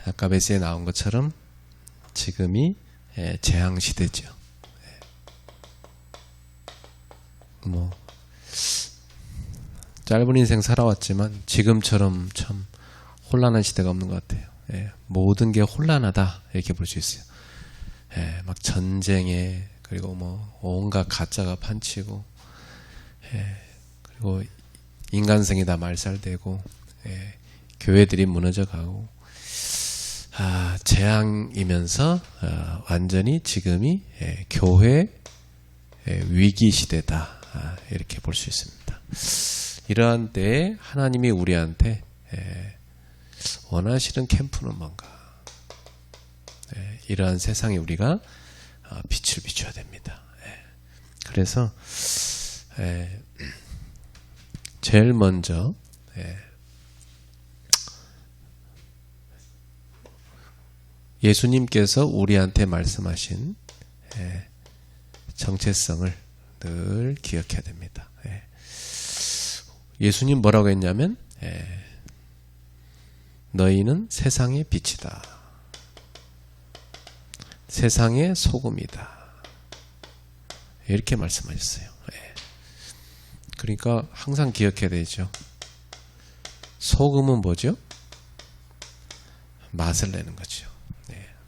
아까 메시지에 나온 것처럼 지금이 재앙 시대죠. 뭐 짧은 인생 살아왔지만 지금처럼 참 혼란한 시대가 없는 것 같아요. 모든 게 혼란하다 이렇게 볼 수 있어요. 막 전쟁에 그리고 뭐 온갖 가짜가 판치고 그리고 인간성이 다 말살되고 교회들이 무너져가고 재앙이면서 완전히 지금이 교회 위기 시대다 이렇게 볼 수 있습니다. 이러한 때에 하나님이 우리한테 원하시는 캠프는 뭔가 이러한 세상에 우리가 빛을 비춰야 됩니다. 그래서 제일 먼저 예수님께서 우리한테 말씀하신 정체성을 늘 기억해야 됩니다. 예수님 뭐라고 했냐면 너희는 세상의 빛이다. 세상의 소금이다. 이렇게 말씀하셨어요. 그러니까 항상 기억해야 되죠. 소금은 뭐죠? 맛을 내는 거죠.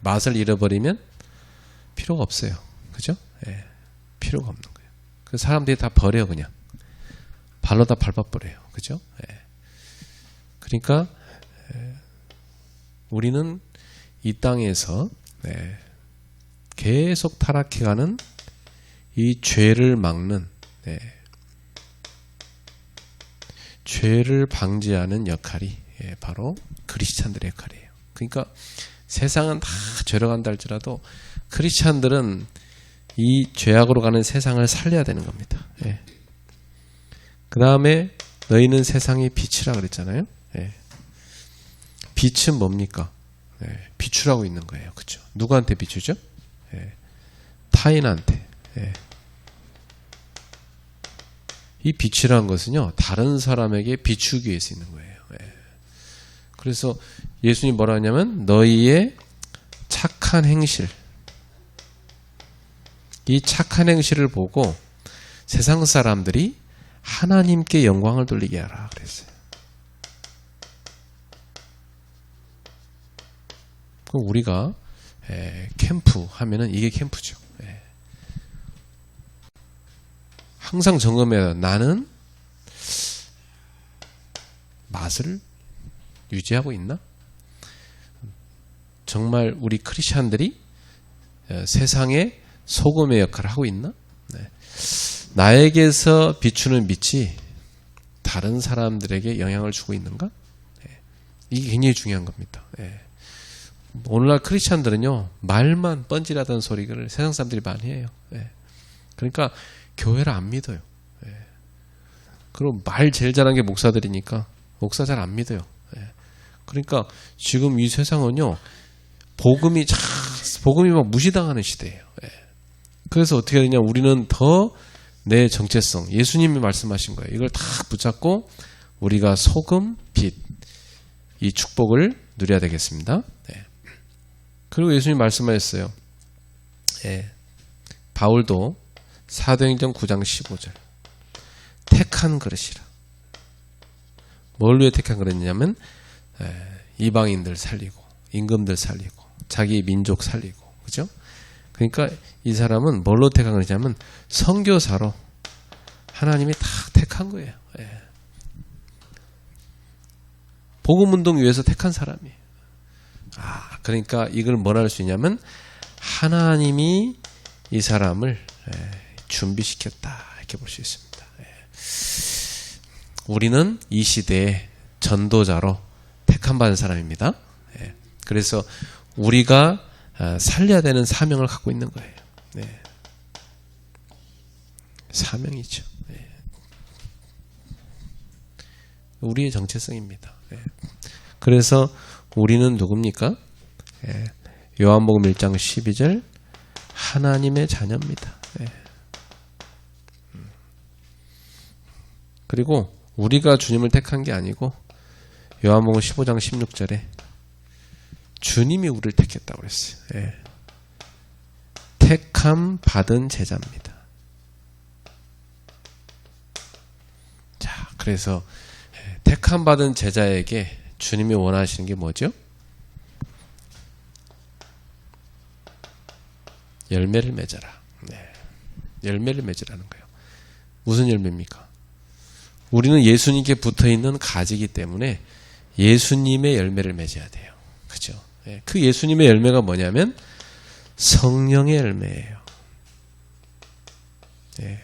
맛을 잃어버리면 필요가 없어요. 그죠? 필요가 없는 거예요. 그 사람들이 다 버려 그냥. 발로 다 밟아버려요. 그죠? 그러니까 우리는 이 땅에서 계속 타락해가는 이 죄를 막는 죄를 방지하는 역할이 바로 크리스찬들의 역할이에요. 그러니까 세상은 다 죄로 간다 할지라도 크리스찬들은 이 죄악으로 가는 세상을 살려야 되는 겁니다. 그 다음에 너희는 세상의 빛이라 그랬잖아요. 빛은 뭡니까? 비추라고 있는 거예요. 그렇죠? 누구한테 비추죠? 타인한테. 이 빛이라는 것은요, 다른 사람에게 비추기 위해서 있는 거예요. 그래서 예수님 뭐라 하냐면 너희의 착한 행실, 이 착한 행실을 보고 세상 사람들이 하나님께 영광을 돌리게 하라 그랬어요. 그럼 우리가 캠프 하면은 이게 캠프죠. 항상 점검해야 나는 맛을 유지하고 있나? 정말 우리 크리스찬들이 세상에 소금의 역할을 하고 있나? 나에게서 비추는 빛이 다른 사람들에게 영향을 주고 있는가? 이게 굉장히 중요한 겁니다. 오늘날 크리스찬들은요, 말만 뻔질하던 소리를 세상 사람들이 많이 해요. 그러니까 교회를 안 믿어요. 그럼 말 제일 잘하는 게 목사들이니까 목사 잘 안 믿어요. 그러니까 지금 이 세상은요, 복음이 막 무시당하는 시대예요. 그래서 어떻게 되냐, 우리는 더 내 정체성, 예수님이 말씀하신 거예요. 이걸 다 붙잡고 우리가 소금, 빛, 이 축복을 누려야 되겠습니다. 그리고 예수님이 말씀하셨어요. 바울도 사도행전 9장 15절 택한 그릇이라. 뭘 위해 택한 그릇이냐면 이방인들 살리고 임금들 살리고 자기 민족 살리고, 그죠? 그러니까 이 사람은 뭘로 택한 그릇이냐면 선교사로 하나님이 다 택한 거예요. 복음운동 위해서 택한 사람이에요. 그러니까 이걸 뭐라 할 수 있냐면 하나님이 이 사람을 준비시켰다 이렇게 볼 수 있습니다. 우리는 이 시대의 전도자로 택함받은 사람입니다. 그래서 우리가 살려야 되는 사명을 갖고 있는 거예요. 사명이죠. 우리의 정체성입니다. 그래서 우리는 누굽니까? 요한복음 1장 12절 하나님의 자녀입니다. 그리고 우리가 주님을 택한 게 아니고 요한복음 15장 16절에 주님이 우리를 택했다고 그랬어요. 예. 택함 받은 제자입니다. 자, 그래서 택함 받은 제자에게 주님이 원하시는 게 뭐죠? 열매를 맺어라. 네. 열매를 맺으라는 거예요. 무슨 열매입니까? 우리는 예수님께 붙어있는 가지이기 때문에 예수님의 열매를 맺어야 돼요. 그죠? 네. 그 예수님의 열매가 뭐냐면 성령의 열매예요. 네.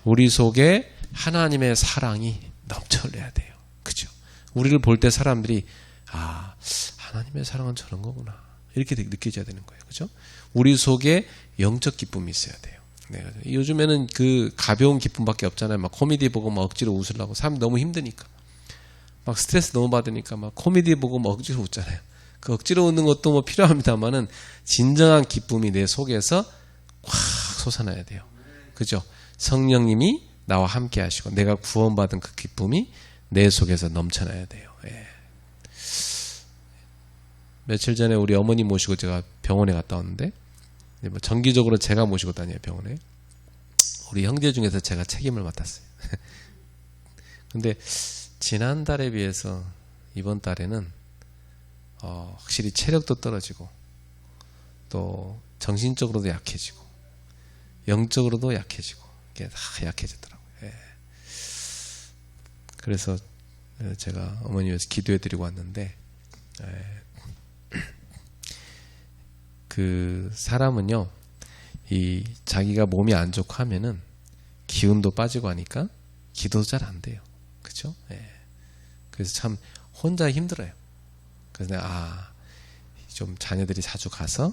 우리 속에 하나님의 사랑이 넘쳐흘려야 돼요. 그죠? 우리를 볼 때 사람들이 아, 하나님의 사랑은 저런 거구나. 이렇게 느껴져야 되는 거예요. 그죠? 우리 속에 영적 기쁨이 있어야 돼요. 네, 요즘에는 그 가벼운 기쁨밖에 없잖아요. 막 코미디 보고 막 억지로 웃으려고. 사람 너무 힘드니까. 막 스트레스 너무 받으니까 막 코미디 보고 막 억지로 웃잖아요. 그 억지로 웃는 것도 뭐 필요합니다만은 진정한 기쁨이 내 속에서 확 솟아나야 돼요. 그죠? 성령님이 나와 함께 하시고 내가 구원받은 그 기쁨이 내 속에서 넘쳐나야 돼요. 예. 며칠 전에 우리 어머니 모시고 제가 병원에 갔다 왔는데 뭐 정기적으로 제가 모시고 다녀요. 병원에. 우리 형제 중에서 제가 책임을 맡았어요. 근데 지난달에 비해서 이번 달에는 확실히 체력도 떨어지고 또 정신적으로도 약해지고 영적으로도 약해지고 이게 다 약해지더라고요. 예. 그래서 제가 어머니 위해서 기도해드리고 왔는데 그 사람은요, 이 자기가 몸이 안 좋고 하면은 기운도 빠지고 하니까 기도 잘 안 돼요. 그죠? 예. 그래서 참 혼자 힘들어요. 그래서 내가 좀 자녀들이 자주 가서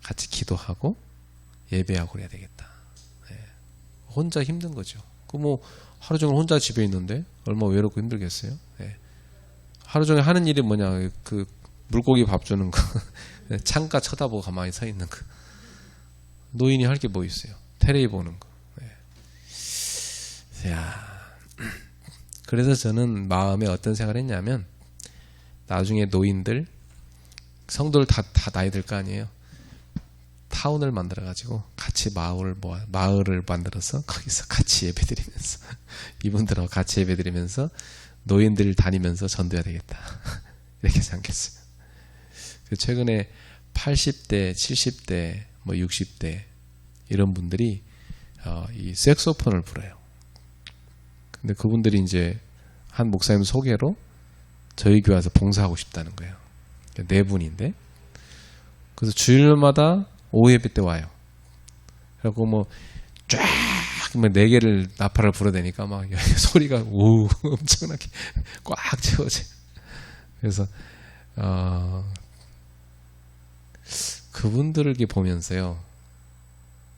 같이 기도하고 예배하고 그래야 되겠다. 예. 혼자 힘든 거죠. 그 뭐 하루 종일 혼자 집에 있는데 얼마나 외롭고 힘들겠어요. 예. 하루 종일 하는 일이 뭐냐, 그 물고기 밥 주는 거. 창가 쳐다보고 가만히 서 있는 거. 노인이 할 게 뭐 있어요? 테레비 보는 거. 네. 야. 그래서 저는 마음에 어떤 생각을 했냐면 나중에 노인들 성도들 다 나이 들 거 아니에요. 타운을 만들어 가지고 같이 마을을 만들어서 거기서 같이 예배드리면서 이분들하고 같이 예배드리면서 노인들 다니면서 전도해야 되겠다. 이렇게 생각했어요. 최근에 80대, 70대, 뭐 60대 이런 분들이 이 색소폰을 불어요. 근데 그분들이 이제 한 목사님 소개로 저희 교회 와서 봉사하고 싶다는 거예요. 네 분인데, 그래서 주일마다 오후 예배 때 와요. 그리고 뭐 쫙 네 개를 나팔을 불어대니까 막 소리가 우 엄청나게 꽉 채워져요. 그래서 그분들을 보면서요,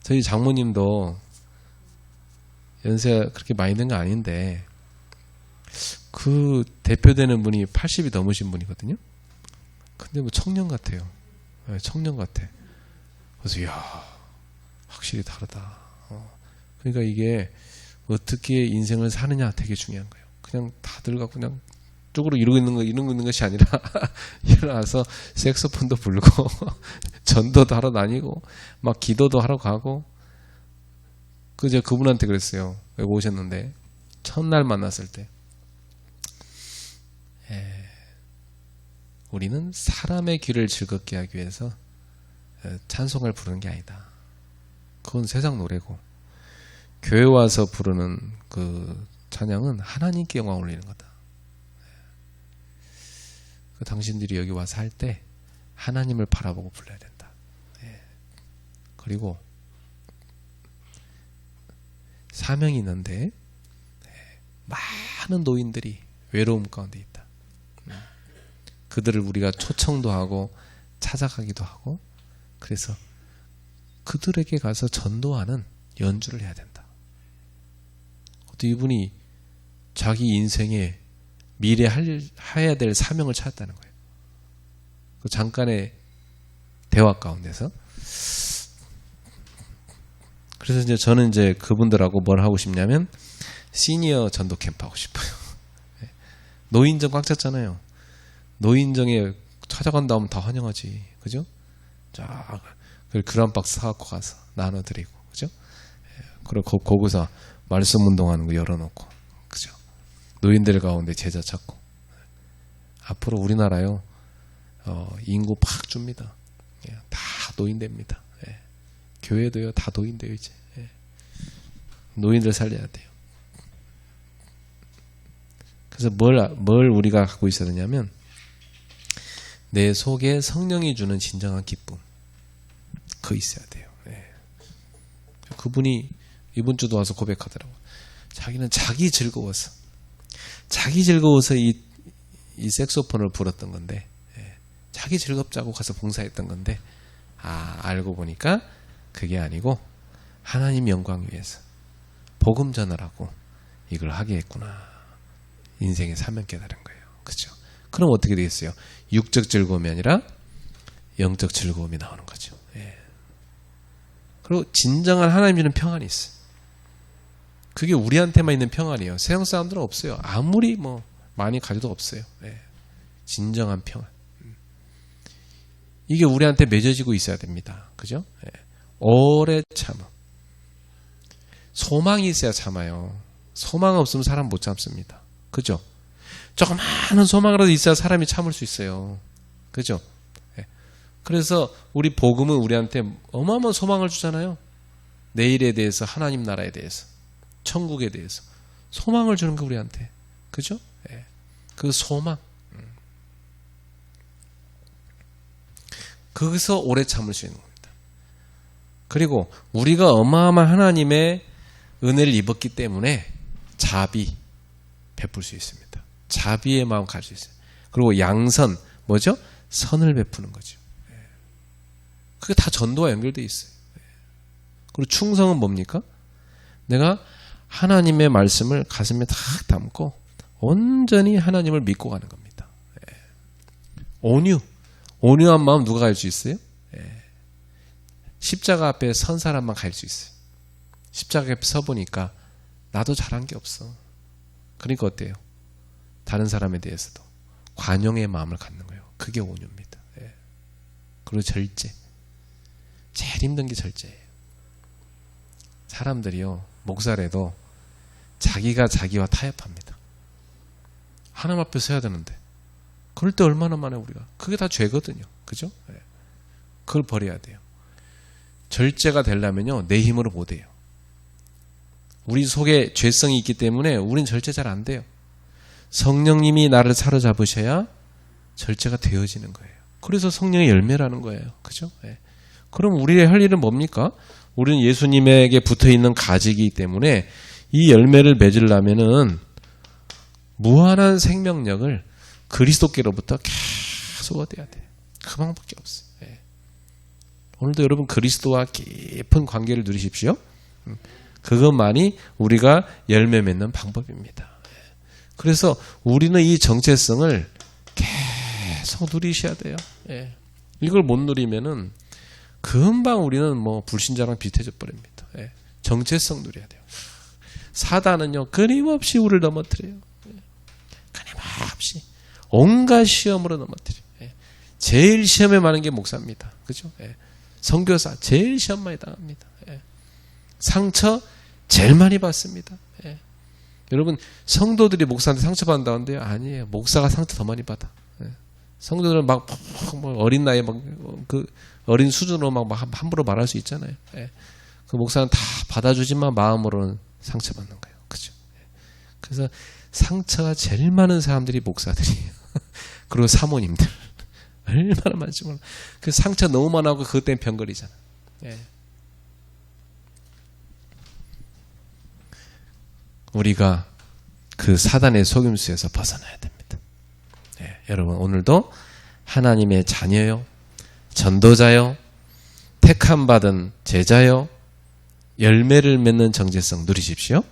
저희 장모님도 연세가 그렇게 많이 된 거 아닌데 그 대표되는 분이 80이 넘으신 분이거든요. 근데 뭐 청년 같아요. 네, 청년 같아. 그래서 이야, 확실히 다르다. 그러니까 이게 어떻게 인생을 사느냐 되게 중요한 거예요. 그냥 다들 갖고 그냥 쪽으로 이러고 있는 것이 아니라 일어나서 색소폰도 불고 전도도 하러 다니고 막 기도도 하러 가고. 제가 그분한테 그랬어요. 여기 오셨는데 첫날 만났을 때 우리는 사람의 귀를 즐겁게 하기 위해서 찬송을 부르는 게 아니다. 그건 세상 노래고 교회 와서 부르는 그 찬양은 하나님께 영광을 올리는 거다. 당신들이 여기 와서 할 때 하나님을 바라보고 불러야 된다. 그리고 사명이 있는데 많은 노인들이 외로움 가운데 있다. 그들을 우리가 초청도 하고 찾아가기도 하고, 그래서 그들에게 가서 전도하는 연주를 해야 된다. 또 이분이 자기 인생에 미래 해야 될 사명을 찾았다는 거예요. 그 잠깐의 대화 가운데서. 그래서 이제 저는 이제 그분들하고 뭘 하고 싶냐면 시니어 전도 캠프 하고 싶어요. 노인정 꽉 찼잖아요. 노인정에 찾아간다 하면 다 환영하지. 그죠? 자, 귤 한 박스 사갖고 가서 나눠드리고. 그죠? 그리고 거기서 말씀 운동하는 거 열어놓고. 그죠? 노인들 가운데 제자 찾고. 앞으로 우리나라요, 인구 팍 줍니다. 다 노인됩니다. 교회도요, 다 노인돼요, 이제. 노인들 살려야 돼요. 그래서 뭘 우리가 갖고 있어야 되냐면, 내 속에 성령이 주는 진정한 기쁨. 그거 있어야 돼요. 그분이 이번 주도 와서 고백하더라고요. 자기는 자기 즐거워서 이 색소폰을 불었던 건데, 자기 즐겁자고 가서 봉사했던 건데, 알고 보니까 그게 아니고 하나님 영광 위해서 복음 전하라고 이걸 하게 했구나. 인생의 사명 깨달은 거예요. 그렇죠? 그럼 어떻게 되겠어요? 육적 즐거움이 아니라 영적 즐거움이 나오는 거죠. 그리고 진정한 하나님 주는 평안이 있어요. 그게 우리한테만 있는 평안이에요. 세상 사람들은 없어요. 아무리 많이 가져도 없어요. 진정한 평안. 이게 우리한테 맺어지고 있어야 됩니다. 그죠? 오래 참음. 소망이 있어야 참아요. 소망 없으면 사람 못 참습니다. 그죠? 조그마한 소망이라도 있어야 사람이 참을 수 있어요. 그죠? 그래서 우리 복음은 우리한테 어마어마한 소망을 주잖아요. 내일에 대해서, 하나님 나라에 대해서, 천국에 대해서 소망을 주는 거 우리한테. 그죠? 그 소망. 거기서 오래 참을 수 있는 겁니다. 그리고 우리가 어마어마한 하나님의 은혜를 입었기 때문에 자비 베풀 수 있습니다. 자비의 마음 가질 수 있어요. 그리고 양선, 뭐죠? 선을 베푸는 거죠. 그게 다 전도와 연결되어 있어요. 그리고 충성은 뭡니까? 내가 하나님의 말씀을 가슴에 딱 담고 온전히 하나님을 믿고 가는 겁니다. 온유한 마음 누가 가질 수 있어요? 십자가 앞에 선 사람만 가질 수 있어요. 십자가 앞에 서보니까 나도 잘한 게 없어. 그러니까 어때요? 다른 사람에 대해서도 관용의 마음을 갖는 거예요. 그게 온유입니다. 그리고 절제. 제일 힘든 게 절제예요. 사람들이요, 목사래도 자기가 자기와 타협합니다. 하나님 앞에 서야 되는데 그럴 때 얼마나 많아요, 우리가. 그게 다 죄거든요. 그죠? 그걸 버려야 돼요. 절제가 되려면요, 내 힘으로 못 해요. 우리 속에 죄성이 있기 때문에 우린 절제 잘 안 돼요. 성령님이 나를 사로잡으셔야 절제가 되어지는 거예요. 그래서 성령의 열매라는 거예요. 그죠? 그럼 우리의 할 일은 뭡니까? 우리는 예수님에게 붙어있는 가지이기 때문에 이 열매를 맺으려면은 무한한 생명력을 그리스도께로부터 계속 얻어야 돼요. 그 방법밖에 없어요. 오늘도 여러분 그리스도와 깊은 관계를 누리십시오. 그것만이 우리가 열매 맺는 방법입니다. 그래서 우리는 이 정체성을 계속 누리셔야 돼요. 이걸 못 누리면은 금방 우리는 불신자랑 비슷해져 버립니다. 정체성 누려야 돼요. 사단은요, 끊임없이 우리를 넘어뜨려요. 끊임없이 온갖 시험으로 넘어뜨려요. 제일 시험에 많은 게 목사입니다. 그죠? 선교사 제일 시험 많이 당합니다. 상처 제일 많이 받습니다. 여러분, 성도들이 목사한테 상처받는다는데요? 아니에요. 목사가 상처 더 많이 받아. 성도들은 막 어린 나이에 그 어린 수준으로 막 함부로 말할 수 있잖아요. 그 목사는 다 받아주지만 마음으로는 상처받는 거예요. 그죠? 그래서 상처가 제일 많은 사람들이 목사들이에요. 그리고 사모님들. 얼마나 많지 몰라. 그 상처 너무 많아고 그것 때문에 병걸리잖아. 우리가 그 사단의 속임수에서 벗어나야 됩니다. 여러분, 오늘도 하나님의 자녀요, 전도자요, 택함받은 제자요, 열매를 맺는 정체성 누리십시오.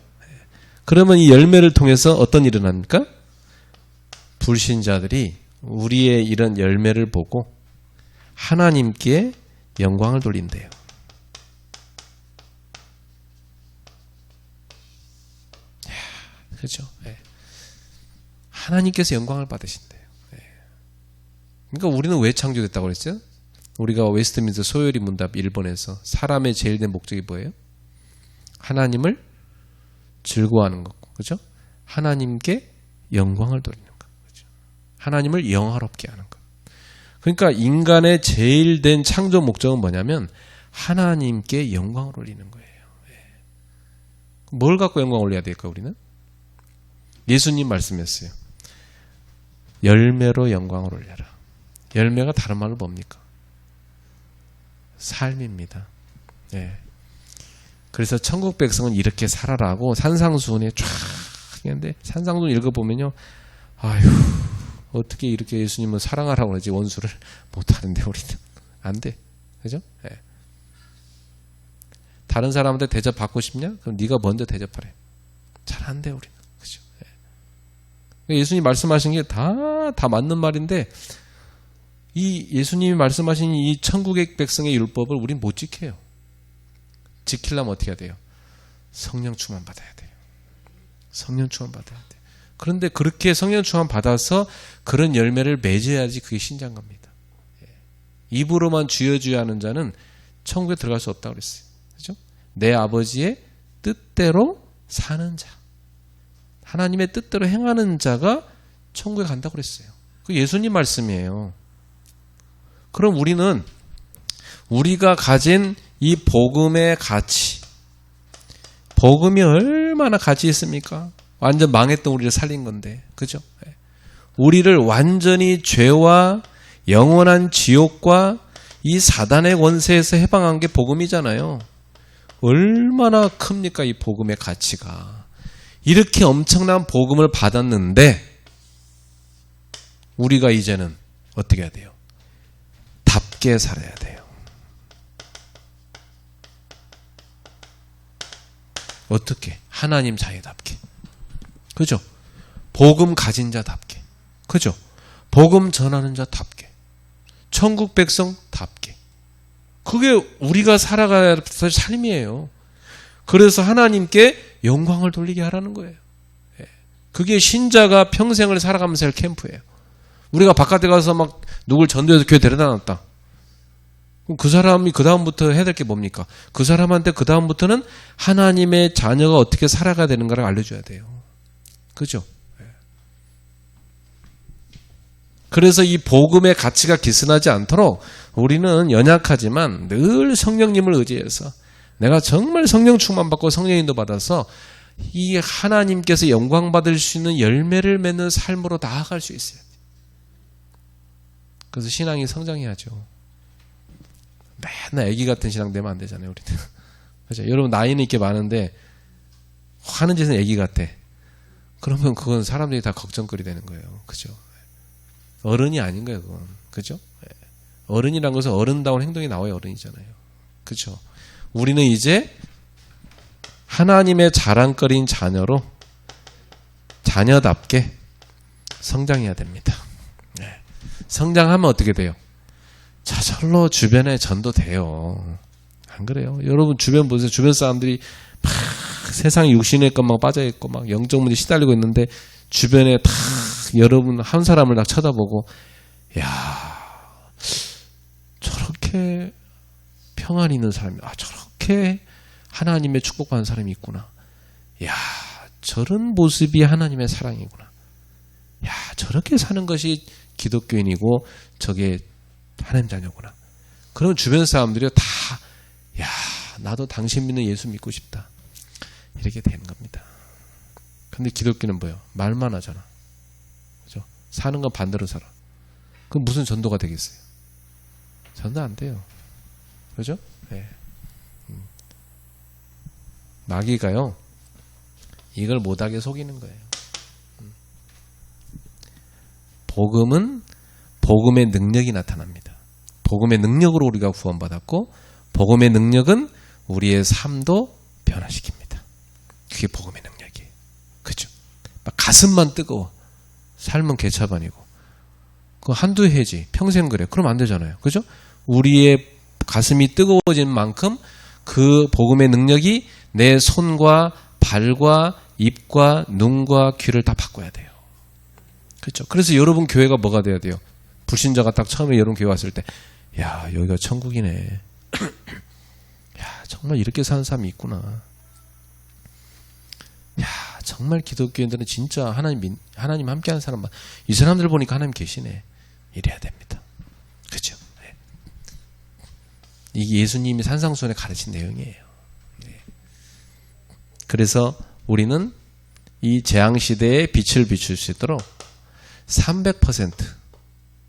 그러면 이 열매를 통해서 어떤 일이 일어납니까? 불신자들이 우리의 이런 열매를 보고 하나님께 영광을 돌린대요. 그렇죠? 하나님께서 영광을 받으신대요. 그러니까 우리는 왜 창조됐다고 그랬어요? 우리가 웨스트민스터 소요리 문답 1번에서 사람의 제일 된 목적이 뭐예요? 하나님을 즐거워하는 거고, 그죠? 하나님께 영광을 돌리는 거, 그죠? 하나님을 영화롭게 하는 거. 그러니까 인간의 제일 된 창조 목적은 뭐냐면 하나님께 영광을 올리는 거예요. 뭘 갖고 영광 올려야 될까 우리는? 예수님 말씀했어요. 열매로 영광을 올려라. 열매가 다른 말로 뭡니까? 삶입니다. 예. 그래서 천국 백성은 이렇게 살아라고 산상수훈에 쫙 했는데 산상수훈 읽어보면요. 아휴 어떻게 이렇게 예수님은 사랑하라고 그러지 원수를 못하는데 우리는 안 돼. 그죠? 예. 다른 사람한테 대접받고 싶냐? 그럼 네가 먼저 대접하래. 잘 안 돼 우리는. 그죠? 예. 예수님 말씀하신 게 다 맞는 말인데 이 예수님이 말씀하신 이 천국의 백성의 율법을 우린 못 지켜요. 지키려면 어떻게 해야 돼요? 성령 충만 받아야 돼요. 성령 충만 받아야 돼요. 그런데 그렇게 성령 충만 받아서 그런 열매를 맺어야지 그게 신자인 겁니다. 입으로만 주여 주여 하는 자는 천국에 들어갈 수 없다고 그랬어요. 그죠? 내 아버지의 뜻대로 사는 자. 하나님의 뜻대로 행하는 자가 천국에 간다고 그랬어요. 그 예수님 말씀이에요. 그럼 우리는 우리가 가진 이 복음의 가치, 복음이 얼마나 가치 있습니까? 완전 망했던 우리를 살린 건데, 그죠? 우리를 완전히 죄와 영원한 지옥과 이 사단의 권세에서 해방한 게 복음이잖아요. 얼마나 큽니까 이 복음의 가치가. 이렇게 엄청난 복음을 받았는데 우리가 이제는 어떻게 해야 돼요? 답게 살아야 돼요. 어떻게? 하나님 자녀답게. 그죠? 복음 가진 자답게. 그죠? 복음 전하는 자답게. 천국 백성답게. 그게 우리가 살아가야 할 삶이에요. 그래서 하나님께 영광을 돌리게 하라는 거예요. 그게 신자가 평생을 살아가면서 할 캠프예요. 우리가 바깥에 가서 막 누굴 전도해서 교회 데려다 놨다. 그럼 그 사람이 그 다음부터 해야 될 게 뭡니까? 그 사람한테 그 다음부터는 하나님의 자녀가 어떻게 살아가야 되는가를 알려줘야 돼요. 그죠? 그래서 이 복음의 가치가 기스나지 않도록 우리는 연약하지만 늘 성령님을 의지해서 내가 정말 성령 충만받고 성령인도 받아서 이 하나님께서 영광 받을 수 있는 열매를 맺는 삶으로 나아갈 수 있어요. 그래서 신앙이 성장해야죠. 맨날 애기 같은 신앙 되면 안 되잖아요, 우리는. 그렇죠? 여러분 나이는 이렇게 많은데 하는 짓은 애기 같아. 그러면 그건 사람들이 다 걱정거리 되는 거예요. 그죠? 어른이 아닌 거예요, 그건. 그죠? 어른이란 것은 어른다운 행동이 나와야 어른이잖아요. 그죠? 우리는 이제 하나님의 자랑거리인 자녀로 자녀답게 성장해야 됩니다. 성장하면 어떻게 돼요? 저절로 주변에 전도돼요. 안 그래요? 여러분 주변 보세요. 주변 사람들이 막 세상에 육신의 것만 빠져있고 막 영적 문제에 시달리고 있는데 주변에 다 여러분 한 사람을 딱 쳐다보고 야 저렇게 평안이 있는 사람이 저렇게 하나님의 축복받는 사람이 있구나. 야 저런 모습이 하나님의 사랑이구나. 야 저렇게 사는 것이 기독교인이고 저게 하나님 자녀구나. 그럼 주변 사람들이 다 야 나도 당신 믿는 예수 믿고 싶다. 이렇게 되는 겁니다. 근데 기독교는 뭐예요? 말만 하잖아. 그죠? 사는 건 반대로 살아. 그럼 무슨 전도가 되겠어요? 전도 안 돼요. 그죠? 네. 마귀가요 이걸 못하게 속이는 거예요. 복음은 복음의 능력이 나타납니다. 복음의 능력으로 우리가 구원받았고 복음의 능력은 우리의 삶도 변화시킵니다. 그게 복음의 능력이에요. 그죠? 막 가슴만 뜨거워. 삶은 개차반이고. 그거 한두 해지. 평생 그래. 그럼 안 되잖아요. 그죠? 우리의 가슴이 뜨거워진 만큼 그 복음의 능력이 내 손과 발과 입과 눈과 귀를 다 바꿔야 돼요. 그렇죠? 그래서 여러분 교회가 뭐가 돼야 돼요? 불신자가 딱 처음에 여러분 교회 왔을 때, 야, 여기가 천국이네. 야, 정말 이렇게 사는 사람이 있구나. 야, 정말 기독교인들은 진짜 하나님 함께하는 사람만, 이 사람들 보니까 하나님 계시네. 이래야 됩니다. 그죠? 네. 이게 예수님이 산상수훈에 가르친 내용이에요. 네. 그래서 우리는 이 재앙시대에 빛을 비출 수 있도록 300%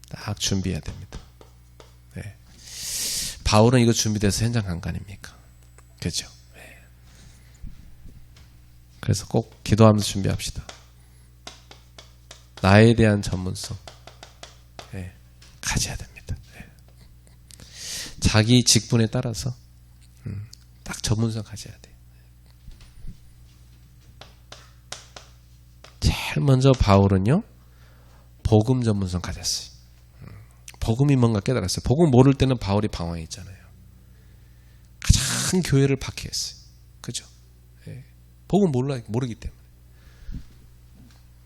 딱 준비해야 됩니다. 네. 바울은 이거 준비돼서 현장 간 거 아닙니까? 그죠? 네. 그래서 꼭 기도하면서 준비합시다. 나에 대한 전문성. 네. 가져야 됩니다. 네. 자기 직분에 따라서 딱 전문성 가져야 돼요. 제일 먼저 바울은요, 복음 전문성 가졌어요. 복음이 뭔가 깨달았어요. 복음 모를 때는 바울이 방황했잖아요. 가장 교회를 박해했어요. 그죠? 예. 복음 모르기 때문에.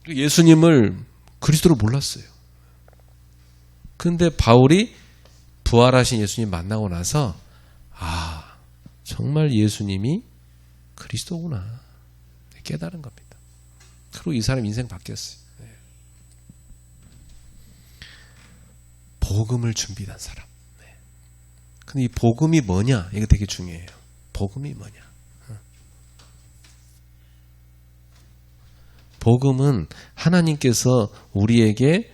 예수님을 그리스도로 몰랐어요. 근데 바울이 부활하신 예수님 만나고 나서, 아, 정말 예수님이 그리스도구나 깨달은 겁니다. 그리고 이 사람 인생 바뀌었어요. 네. 복음을 준비한 사람. 네. 근데 이 복음이 뭐냐? 이거 되게 중요해요. 복음이 뭐냐? 복음은 하나님께서 우리에게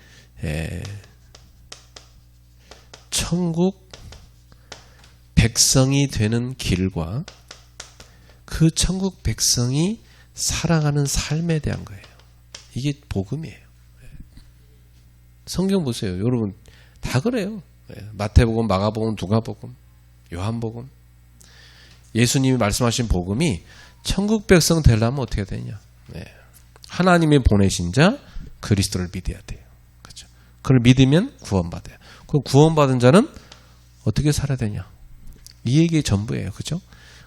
천국 백성이 되는 길과 그 천국 백성이 살아가는 삶에 대한 거예요. 이게 복음이에요. 성경 보세요. 여러분 다 그래요. 마태복음, 마가복음, 누가복음, 요한복음. 예수님이 말씀하신 복음이 천국 백성 되려면 어떻게 되냐? 하나님이 보내신 자 그리스도를 믿어야 돼요. 그렇죠? 그걸 믿으면 구원받아요. 그럼 구원받은 자는 어떻게 살아야 되냐? 이 얘기의 전부예요. 그렇죠?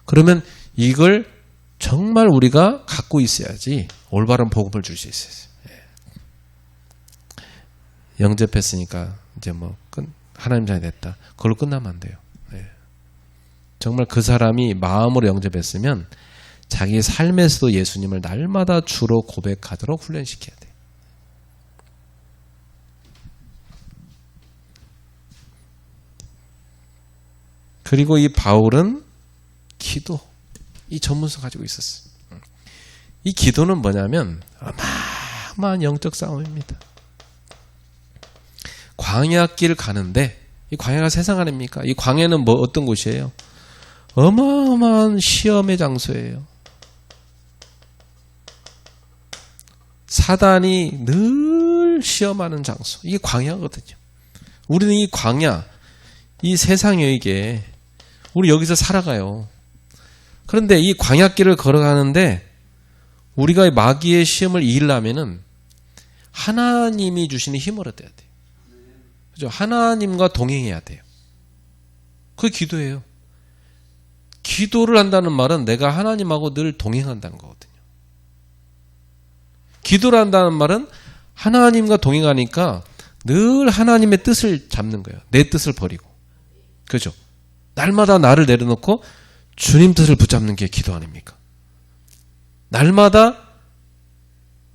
그러면 이걸 정말 우리가 갖고 있어야지 올바른 복음을 줄 수 있어요. 영접했으니까 이제 뭐 하나님 자녀 됐다. 그걸로 끝나면 안 돼요. 정말 그 사람이 마음으로 영접했으면 자기 삶에서도 예수님을 날마다 주로 고백하도록 훈련시켜야 돼요. 그리고 이 바울은 기도, 이 전문성 가지고 있었어요. 이 기도는 뭐냐면 어마어마한 영적 싸움입니다. 광야길 가는데, 이 광야가 세상 아닙니까? 이 광야는 뭐 어떤 곳이에요? 어마어마한 시험의 장소예요. 사단이 늘 시험하는 장소. 이게 광야거든요. 우리는 이 광야, 이 세상에게 우리 여기서 살아가요. 그런데 이 광야길을 걸어가는데 우리가 마귀의 시험을 이기려면은 하나님이 주시는 힘을 얻어야 돼요. 그죠? 하나님과 동행해야 돼요. 그게 기도예요. 기도를 한다는 말은 내가 하나님하고 늘 동행한다는 거거든요. 기도를 한다는 말은 하나님과 동행하니까 늘 하나님의 뜻을 잡는 거예요. 내 뜻을 버리고. 그죠? 날마다 나를 내려놓고 주님 뜻을 붙잡는 게 기도 아닙니까? 날마다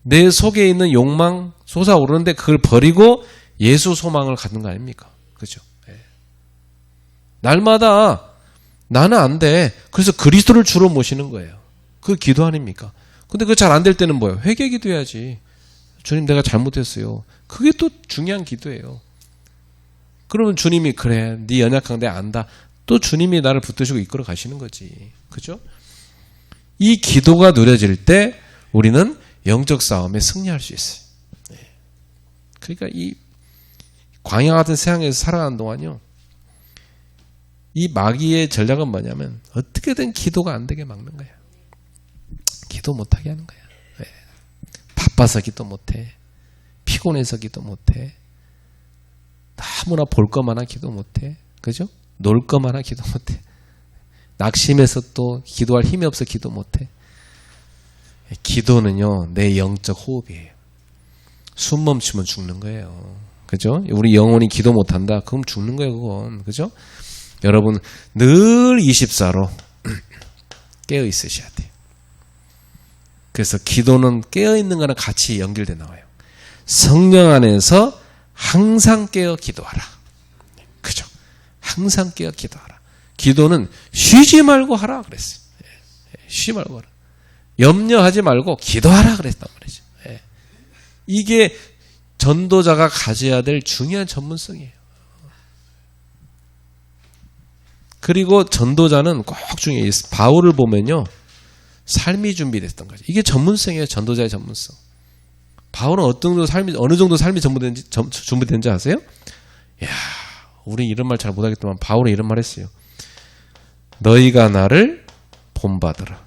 내 속에 있는 욕망 솟아오르는데 그걸 버리고 예수 소망을 갖는 거 아닙니까? 그죠? 네. 날마다 나는 안 돼. 그래서 그리스도를 주로 모시는 거예요. 그 기도 아닙니까? 근데 그거 잘 안 될 때는 뭐예요? 회개 기도해야지. 주님 내가 잘못했어요. 그게 또 중요한 기도예요. 그러면 주님이 그래 네 연약한 데 안다. 또 주님이 나를 붙드시고 이끌어 가시는 거지. 그죠? 이 기도가 누려질 때 우리는 영적 싸움에 승리할 수 있어요. 네. 그러니까 이 광야 같은 세상에서 살아가는 동안요. 이 마귀의 전략은 뭐냐면 어떻게든 기도가 안 되게 막는 거야. 기도 못하게 하는 거야. 네. 바빠서 기도 못해. 피곤해서 기도 못해. 아무나 볼 것만 하나 기도 못해. 그죠? 놀 것만 하나 기도 못해. 낙심해서 또 기도할 힘이 없어 기도 못해. 기도는요, 내 영적 호흡이에요. 숨 멈추면 죽는 거예요. 그죠? 우리 영혼이 기도 못한다. 그럼 죽는 거예요, 그건. 그죠? 여러분, 늘 24로 깨어 있으셔야 돼요. 그래서 기도는 깨어 있는 거랑 같이 연결돼 나와요. 성령 안에서 항상 깨어 기도하라. 그죠? 항상 깨어 기도하라. 기도는 쉬지 말고 하라 그랬어요. 쉬지 말고 하라. 염려하지 말고 기도하라 그랬단 말이죠. 이게 전도자가 가져야 될 중요한 전문성이에요. 그리고 전도자는 꼭 중요해요. 바울을 보면요. 삶이 준비됐던 거죠. 이게 전문성이에요. 전도자의 전문성. 바울은 어느 정도 삶이 준비된지 아세요? 이야, 우리 이런 말 잘 못하겠지만 바울은 이런 말 했어요. 너희가 나를 본받으라.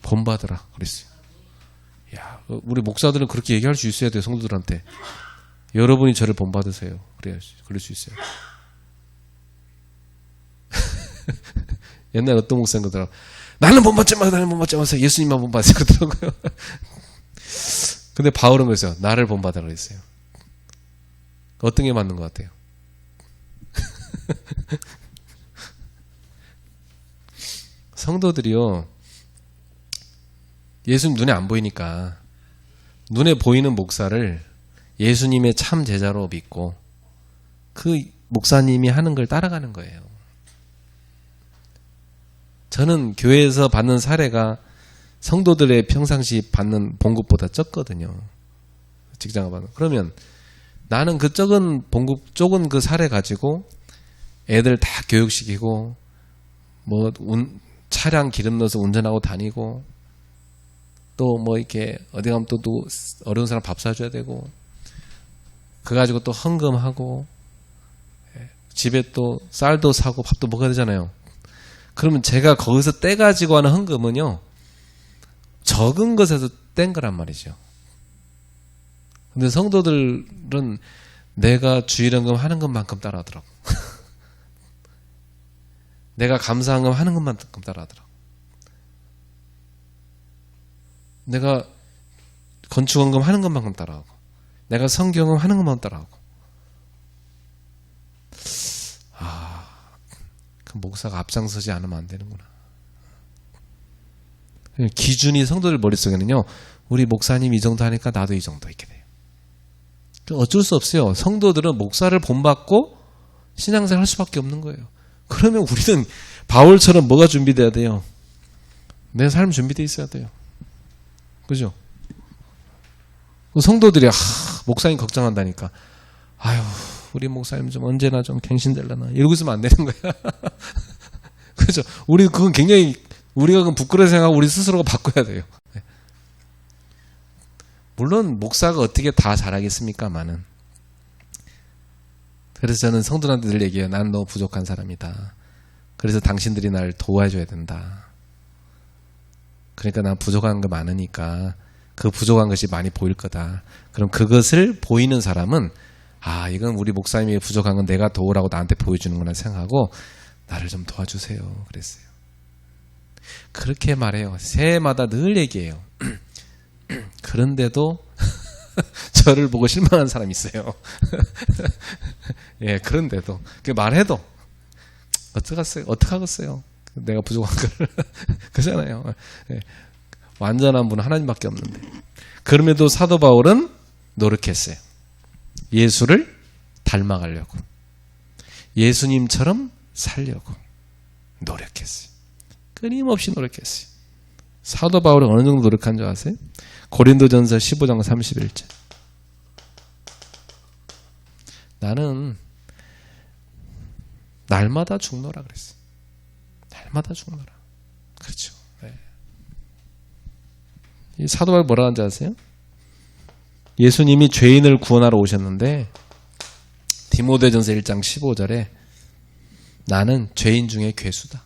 본받으라 그랬어요. 야, 우리 목사들은 그렇게 얘기할 수 있어야 돼요. 성도들한테. 여러분이 저를 본받으세요. 그럴 수 있어요. 옛날 어떤 목사인 거더라고. 나는 본받지 마세요. 나는 본받지 마세요. 예수님만 본받으세요. 그러더라고요. 근데 바울은 그랬어요. 나를 본받으라 그랬어요. 어떤 게 맞는 것 같아요? 성도들이요. 예수님 눈에 안 보이니까 눈에 보이는 목사를 예수님의 참 제자로 믿고 그 목사님이 하는 걸 따라가는 거예요. 저는 교회에서 받는 사례가 성도들의 평상시 받는 봉급보다 적거든요. 직장을 받는. 그러면 나는 그 적은 봉급, 적은 그 사례 가지고 애들 다 교육시키고 뭐 차량 기름 넣어서 운전하고 다니고 또 뭐 이렇게 어디 가면 또 어려운 사람 밥 사줘야 되고 그거 가지고 또 헌금하고 집에 또 쌀도 사고 밥도 먹어야 되잖아요. 그러면 제가 거기서 떼가지고 하는 헌금은요 적은 것에서 뗀 거란 말이죠. 근데 성도들은 내가 주일헌금 하는 것만큼 따라하더라고. 내가 감사헌금 하는 것만큼 따라하더라고. 내가 건축헌금 하는 것만큼 따라하고 내가 성경헌금 하는 것만큼 따라하고 그 목사가 앞장서지 않으면 안 되는구나. 기준이 성도들 머릿속에는요 우리 목사님 이 정도 하니까 나도 이 정도 이렇게 돼요. 어쩔 수 없어요. 성도들은 목사를 본받고 신앙생활 할 수밖에 없는 거예요. 그러면 우리는 바울처럼 뭐가 준비돼야 돼요? 내 삶 준비되어 있어야 돼요. 그죠? 성도들이 목사님 걱정한다니까 아유 우리 목사님 좀 언제나 좀 갱신되려나 이러고 있으면 안 되는 거야. 그죠? 우리 그건 굉장히 우리가 그건 부끄러워 생각하고 우리 스스로가 바꿔야 돼요. 물론 목사가 어떻게 다 잘하겠습니까만은 그래서 저는 성도들한테 늘 얘기해요. 나는 너무 부족한 사람이다. 그래서 당신들이 날 도와줘야 된다. 그러니까 난 부족한 거 많으니까 그 부족한 것이 많이 보일 거다. 그럼 그것을 보이는 사람은 이건 우리 목사님이 부족한 건 내가 도우라고 나한테 보여주는구나 생각하고 나를 좀 도와주세요. 그랬어요. 그렇게 말해요. 새해마다 늘 얘기해요. 그런데도 저를 보고 실망한 사람이 있어요. 예, 그런데도 그 말해도 어떡하겠어요? 내가 부족한 걸 그잖아요. 예, 완전한 분은 하나님밖에 없는데. 그럼에도 사도 바울은 노력했어요. 예수를 닮아가려고 예수님처럼 살려고 노력했어요. 끊임없이 노력했어요. 사도 바울이 어느 정도 노력한 줄 아세요? 고린도전서 15장 31절. 나는 날마다 죽노라 그랬어요. 날마다 죽노라. 그렇죠. 네. 이 사도 바울이 뭐라 하는지 아세요? 예수님이 죄인을 구원하러 오셨는데 디모데전서 1장 15절에 나는 죄인 중에 괴수다.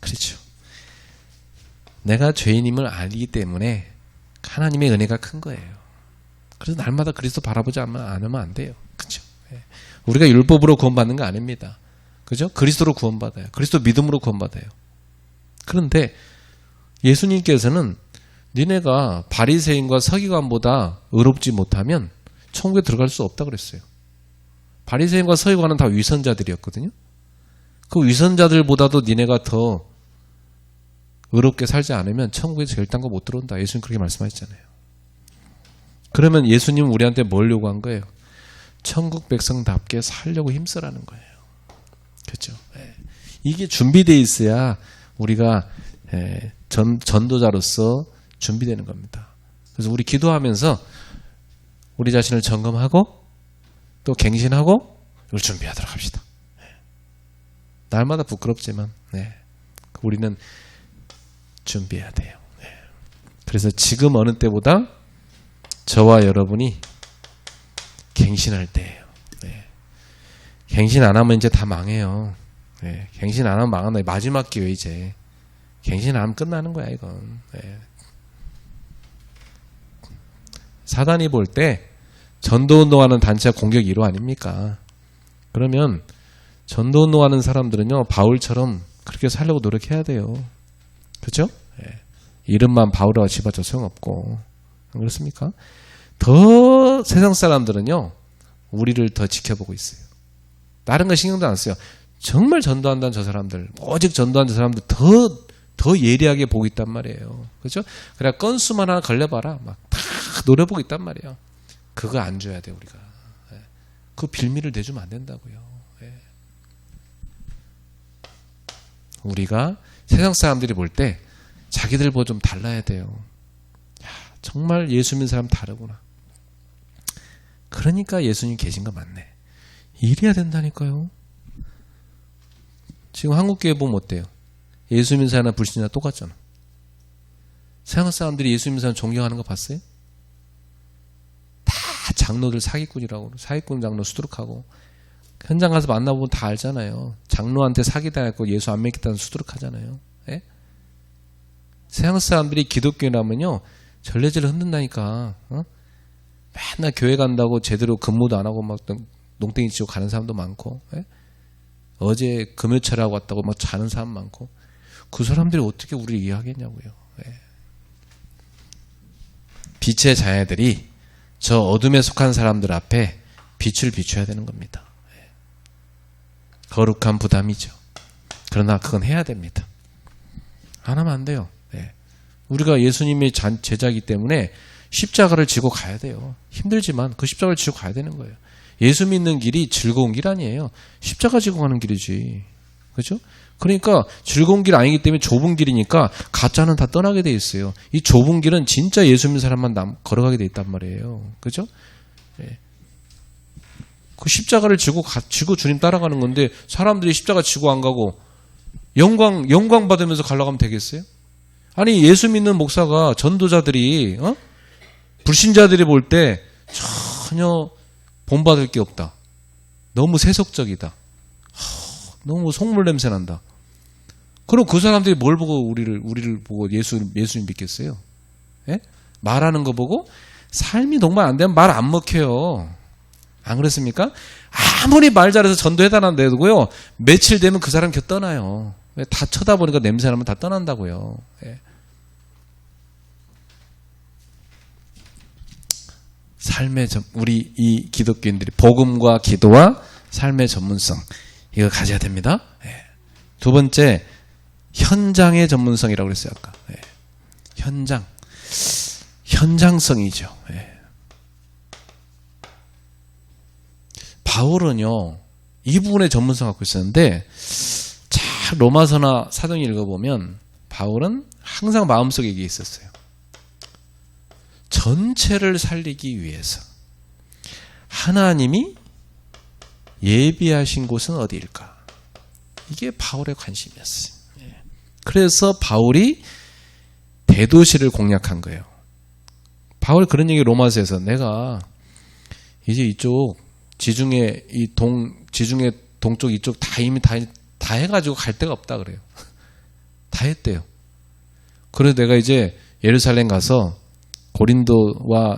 그렇죠. 내가 죄인임을 알기 때문에 하나님의 은혜가 큰 거예요. 그래서 날마다 그리스도 바라보지 않으면 안 돼요. 그렇죠. 우리가 율법으로 구원받는 거 아닙니다. 그죠? 그리스도로 구원받아요. 그리스도 믿음으로 구원받아요. 그런데 예수님께서는 니네가 바리새인과 서기관보다 의롭지 못하면 천국에 들어갈 수 없다 그랬어요. 바리새인과 서기관은 다 위선자들이었거든요. 그 위선자들보다도 니네가 더 의롭게 살지 않으면 천국에 제일 딴 거 못 들어온다. 예수님 그렇게 말씀하셨잖아요. 그러면 예수님은 우리한테 뭘 요구한 거예요? 천국 백성답게 살려고 힘쓰라는 거예요. 그렇죠? 이게 준비되어 있어야 우리가 전도자로서 준비되는 겁니다. 그래서 우리 기도하면서 우리 자신을 점검하고 또 갱신하고 이걸 준비하도록 합시다. 날마다 부끄럽지만 우리는 준비해야 돼요. 그래서 지금 어느 때보다 저와 여러분이 갱신할 때예요. 갱신 안 하면 이제 다 망해요. 갱신 안 하면 망한다. 마지막 기회 이제. 갱신 안 하면 끝나는 거야 이건. 사단이 볼 때 전도운동하는 단체가 공격 1호 아닙니까? 그러면 전도운동하는 사람들은요 바울처럼 그렇게 살려고 노력해야 돼요. 그렇죠? 이름만 바울이라고 집어줘 소용없고. 안 그렇습니까? 더 세상 사람들은요 우리를 더 지켜보고 있어요. 다른 거 신경도 안 써요. 정말 전도한다는 저 사람들, 오직 전도하는 저 사람들 더 예리하게 보고 있단 말이에요. 그렇죠? 그래 건수만 하나 걸려봐라. 막 다 노려보고 있단 말이에요. 그거 안 줘야 돼 우리가. 그 빌미를 내주면 안 된다고요. 우리가 세상 사람들이 볼 때 자기들보다 좀 달라야 돼요. 야, 정말 예수 믿는 사람 다르구나. 그러니까 예수님 계신 거 맞네. 이래야 된다니까요. 지금 한국교회 보면 어때요? 예수 믿는 사람이나 불신자 똑같잖아. 세상 사람들이 예수 믿는 사람 존경하는 거 봤어요? 다 장로들 사기꾼이라고, 사기꾼 장로 수두룩하고, 현장 가서 만나보면 다 알잖아요. 장로한테 사기당했고 예수 안 믿겠다는 수두룩하잖아요. 예? 세상 사람들이 기독교인이라면요 전례제를 흔든다니까. 맨날 교회 간다고 제대로 근무도 안 하고 막 농땡이 치고 가는 사람도 많고, 어제 금요철하고 왔다고 막 자는 사람 많고, 그 사람들이 어떻게 우리를 이해하겠냐고요. 빛의 자녀들이 저 어둠에 속한 사람들 앞에 빛을 비춰야 되는 겁니다. 거룩한 부담이죠. 그러나 그건 해야 됩니다. 안 하면 안 돼요. 우리가 예수님의 제자이기 때문에 십자가를 지고 가야 돼요. 힘들지만 그 십자가를 지고 가야 되는 거예요. 예수 믿는 길이 즐거운 길 아니에요. 십자가 지고 가는 길이지. 그렇죠? 그러니까 즐거운 길 아니기 때문에 좁은 길이니까 가짜는 다 떠나게 돼 있어요. 이 좁은 길은 진짜 예수 믿는 사람만 걸어가게 돼 있단 말이에요. 그렇죠? 그 십자가를 지고 주님 따라가는 건데 사람들이 십자가 지고 안 가고 영광 받으면서 가려고 하면 되겠어요? 아니 예수 믿는 목사가 전도자들이 불신자들이 볼 때 전혀 본받을 게 없다. 너무 세속적이다. 너무 속물 냄새 난다. 그럼 그 사람들이 뭘 보고 우리를 보고 예수님 믿겠어요? 말하는 거 보고 삶이 정말 안 되면 말 안 먹혀요. 안 그렇습니까? 아무리 말 잘해서 전도해달란데도고요. 며칠 되면 그 사람 곁 떠나요. 다 쳐다보니까 냄새 나면 다 떠난다고요. 삶의 우리 이 기독교인들이 복음과 기도와 삶의 전문성 이거 가져야 됩니다. 두 번째 현장의 전문성이라고 그랬어요 아까. 현장성이죠. 바울은요 이 부분에 전문성 갖고 있었는데 잘 로마서나 사도행 읽어보면 바울은 항상 마음속에 이게 있었어요. 전체를 살리기 위해서 하나님이 예비하신 곳은 어디일까? 이게 바울의 관심이었어요. 그래서 바울이 대도시를 공략한 거예요. 바울이 그런 얘기 로마서에서 내가 이제 이쪽 지중해 동쪽 이쪽 다 이미 다 해가지고 갈 데가 없다 그래요. 다 했대요. 그래서 내가 이제 예루살렘 가서 고린도와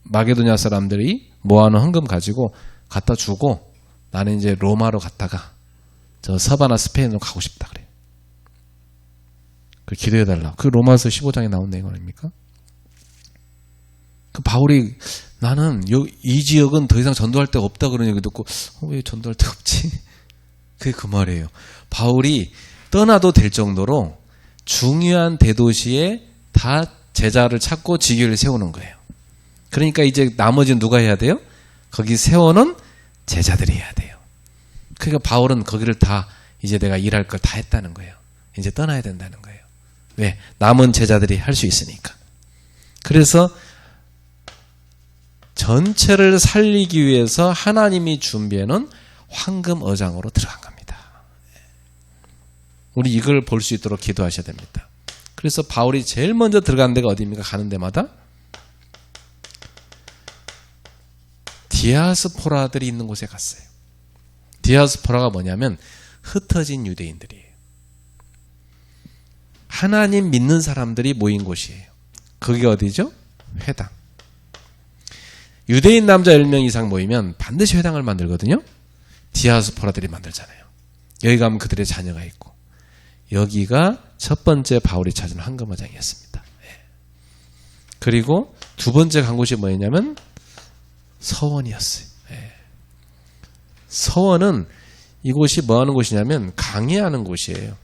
마게도냐 사람들이 모아놓은 헌금 가지고 갖다 주고 나는 이제 로마로 갔다가 저 서바나 스페인으로 가고 싶다 그래요. 기도해달라. 그 로마서 15장에 나온 내용 아닙니까? 그 바울이 나는 이 지역은 더 이상 전도할 데가 없다 그런 얘기 듣고 왜 전도할 데가 없지? 그게 그 말이에요. 바울이 떠나도 될 정도로 중요한 대도시에 다 제자를 찾고 지교를 세우는 거예요. 그러니까 이제 나머지는 누가 해야 돼요? 거기 세워놓은 제자들이 해야 돼요. 그러니까 바울은 거기를 다 이제 내가 일할 걸 다 했다는 거예요. 이제 떠나야 된다는 거예요. 왜? 남은 제자들이 할 수 있으니까. 그래서 전체를 살리기 위해서 하나님이 준비해놓은 황금 어장으로 들어간 겁니다. 우리 이걸 볼 수 있도록 기도하셔야 됩니다. 그래서 바울이 제일 먼저 들어간 데가 어디입니까? 가는 데마다 디아스포라들이 있는 곳에 갔어요. 디아스포라가 뭐냐면 흩어진 유대인들이에요. 하나님 믿는 사람들이 모인 곳이에요. 그게 어디죠? 회당. 유대인 남자 10명 이상 모이면 반드시 회당을 만들거든요. 디아스포라들이 만들잖아요. 여기 가면 그들의 자녀가 있고, 여기가 첫 번째 바울이 찾은 황금어장이었습니다. 그리고 두 번째 간 곳이 뭐였냐면 서원이었어요. 서원은 이곳이 뭐 하는 곳이냐면 강의하는 곳이에요.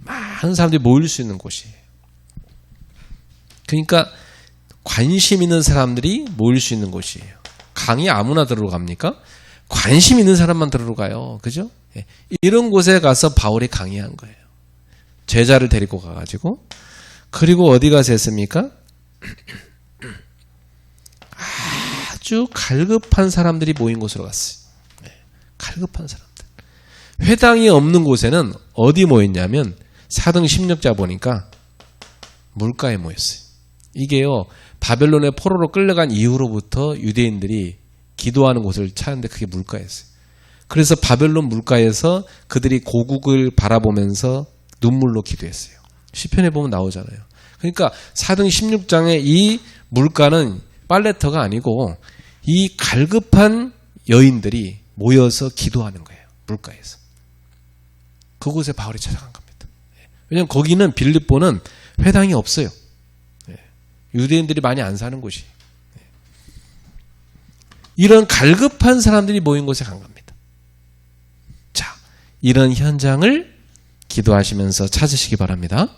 많은 사람들이 모일 수 있는 곳이에요. 그러니까 관심 있는 사람들이 모일 수 있는 곳이에요. 강의 아무나 들으러 갑니까? 관심 있는 사람만 들으러 가요. 그죠? 이런 곳에 가서 바울이 강의한 거예요. 제자를 데리고 가가지고. 그리고 어디 가서 했습니까? 아주 갈급한 사람들이 모인 곳으로 갔어요. 갈급한 사람들. 회당이 없는 곳에는 어디 모였냐면 사등 16자 보니까 물가에 모였어요. 이게요, 바벨론의 포로로 끌려간 이후로부터 유대인들이 기도하는 곳을 찾는데 그게 물가였어요. 그래서 바벨론 물가에서 그들이 고국을 바라보면서 눈물로 기도했어요. 시편에 보면 나오잖아요. 그러니까 사등 16장의 이 물가는 빨래터가 아니고 이 갈급한 여인들이 모여서 기도하는 거예요. 물가에서. 그곳에 바울이 찾아간 겁니다. 왜냐하면 거기는 빌립보는 회당이 없어요. 유대인들이 많이 안 사는 곳이. 이런 갈급한 사람들이 모인 곳에 간 겁니다. 자, 이런 현장을 기도하시면서 찾으시기 바랍니다.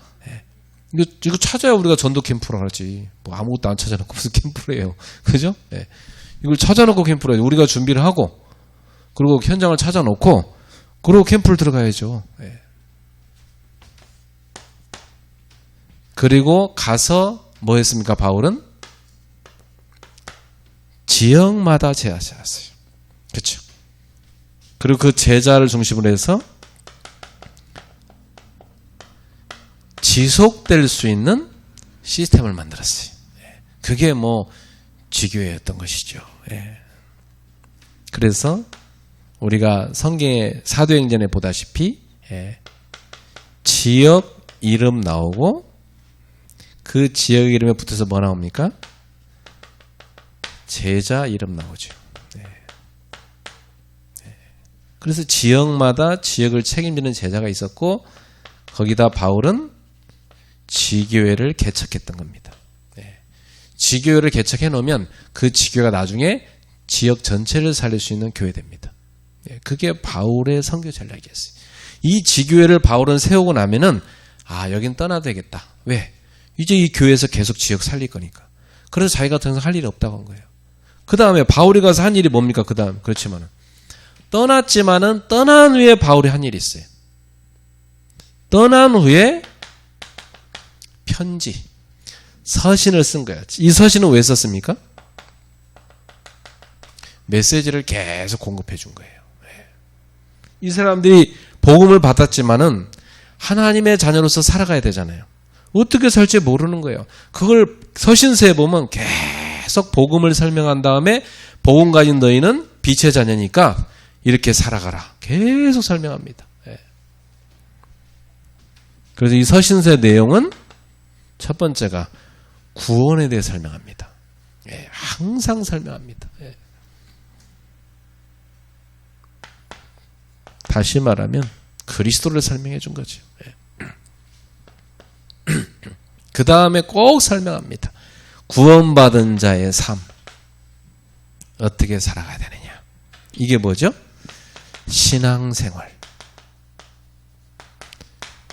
이거 찾아야 우리가 전도 캠프로 하지. 뭐 아무것도 안 찾아놓고 무슨 캠프래요. 그죠? 이걸 찾아놓고 캠프로 해야지. 우리가 준비를 하고, 그리고 현장을 찾아놓고, 그리고 캠프를 들어가야죠. 그리고 가서 뭐 했습니까? 바울은 지역마다 제자였어요. 그렇죠? 그리고 그 제자를 중심으로 해서 지속될 수 있는 시스템을 만들었어요. 그게 뭐 지교회였던 것이죠. 그래서 우리가 성경의 사도행전에 보다시피 지역 이름 나오고 그 지역 이름에 붙어서 뭐 나옵니까? 제자 이름 나오죠. 그래서 지역마다 지역을 책임지는 제자가 있었고 거기다 바울은 지교회를 개척했던 겁니다. 지교회를 개척해 놓으면 그 지교회가 나중에 지역 전체를 살릴 수 있는 교회 됩니다. 그게 바울의 선교 전략이었어요. 이 지교회를 바울은 세우고 나면은 여긴 떠나도 되겠다. 왜? 이제 이 교회에서 계속 지역 살릴 거니까. 그래서 자기가 더 이상 할 일이 없다고 한 거예요. 그 다음에 바울이 가서 한 일이 뭡니까? 그 다음 그렇지만은 떠났지만은 떠난 후에 바울이 한 일이 있어요. 떠난 후에 편지, 서신을 쓴 거예요. 이 서신은 왜 썼습니까? 메시지를 계속 공급해 준 거예요. 이 사람들이 복음을 받았지만은 하나님의 자녀로서 살아가야 되잖아요. 어떻게 살지 모르는 거예요. 그걸 서신서에 보면 계속 복음을 설명한 다음에 복음 가진 너희는 빛의 자녀니까 이렇게 살아가라. 계속 설명합니다. 그래서 이 서신서의 내용은 첫 번째가 구원에 대해 설명합니다. 항상 설명합니다. 다시 말하면 그리스도를 설명해 준 거죠. 그 다음에 꼭 설명합니다. 구원받은 자의 삶 어떻게 살아가야 되느냐. 이게 뭐죠? 신앙생활.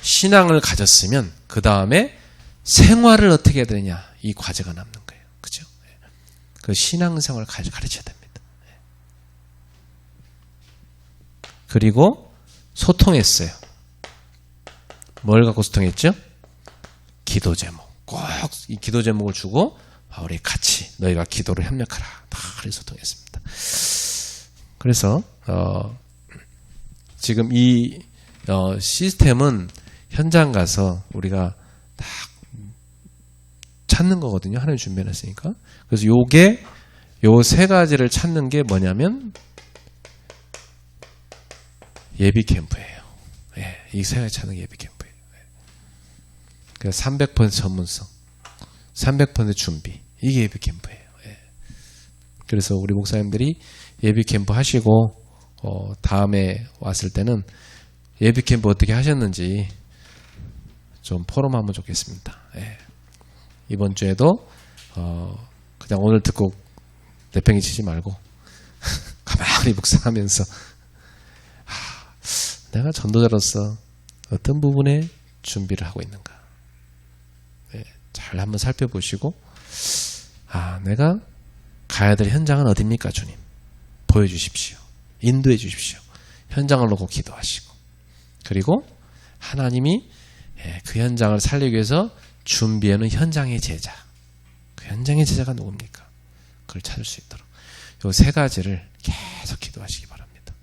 신앙을 가졌으면 그 다음에 생활을 어떻게 해야 되느냐. 이 과제가 남는 거예요. 그죠? 그 신앙생활을 가르쳐야 됩니다. 그리고 소통했어요. 뭘 갖고 소통했죠? 기도 제목. 꼭 이 기도 제목을 주고 우리 같이 너희가 기도를 협력하라. 다 소통했습니다. 그래서 지금 이 시스템은 현장 가서 우리가 딱 찾는 거거든요. 하나님 준비해놨으니까. 그래서 요게 요 세 가지를 찾는 게 뭐냐면 예비 캠프예요. 예, 이 세 가지 찾는 게 예비 캠프예요. 그래서 300% 전문성, 300% 준비. 이게 예비 캠프예요. 예. 그래서 우리 목사님들이 예비 캠프 하시고 다음에 왔을 때는 예비 캠프 어떻게 하셨는지 좀 포럼하면 좋겠습니다. 예. 이번 주에도 그냥 오늘 듣고 내팽이 치지 말고 가만히 묵상하면서 내가 전도자로서 어떤 부분에 준비를 하고 있는가. 예. 잘 한번 살펴보시고 내가 가야 될 현장은 어디입니까 주님? 보여주십시오. 인도해 주십시오. 현장을 놓고 기도하시고 그리고 하나님이 그 현장을 살리기 위해서 준비해놓은 현장의 제자. 그 현장의 제자가 누굽니까? 그걸 찾을 수 있도록 이 세 가지를 계속 기도하시기 바랍니다.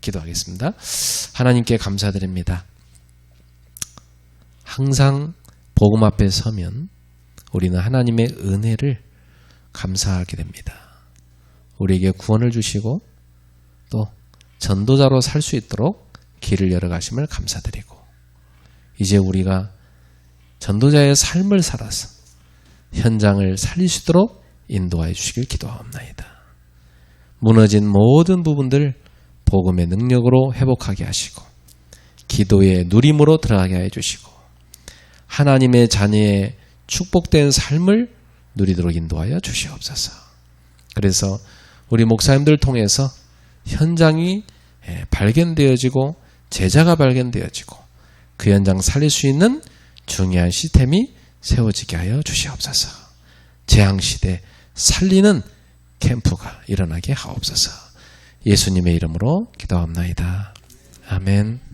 기도하겠습니다. 하나님께 감사드립니다. 항상 복음 앞에 서면 우리는 하나님의 은혜를 감사하게 됩니다. 우리에게 구원을 주시고 또 전도자로 살 수 있도록 길을 열어가심을 감사드리고 이제 우리가 전도자의 삶을 살아서 현장을 살릴 수 있도록 인도하여 주시길 기도하옵나이다. 무너진 모든 부분들 복음의 능력으로 회복하게 하시고 기도의 누림으로 들어가게 해주시고 하나님의 자녀의 축복된 삶을 누리도록 인도하여 주시옵소서. 그래서 우리 목사님들 통해서 현장이 발견되어지고 제자가 발견되어지고 그 현장 살릴 수 있는 중요한 시스템이 세워지게 하여 주시옵소서. 재앙시대 살리는 캠프가 일어나게 하옵소서. 예수님의 이름으로 기도합나이다. 아멘.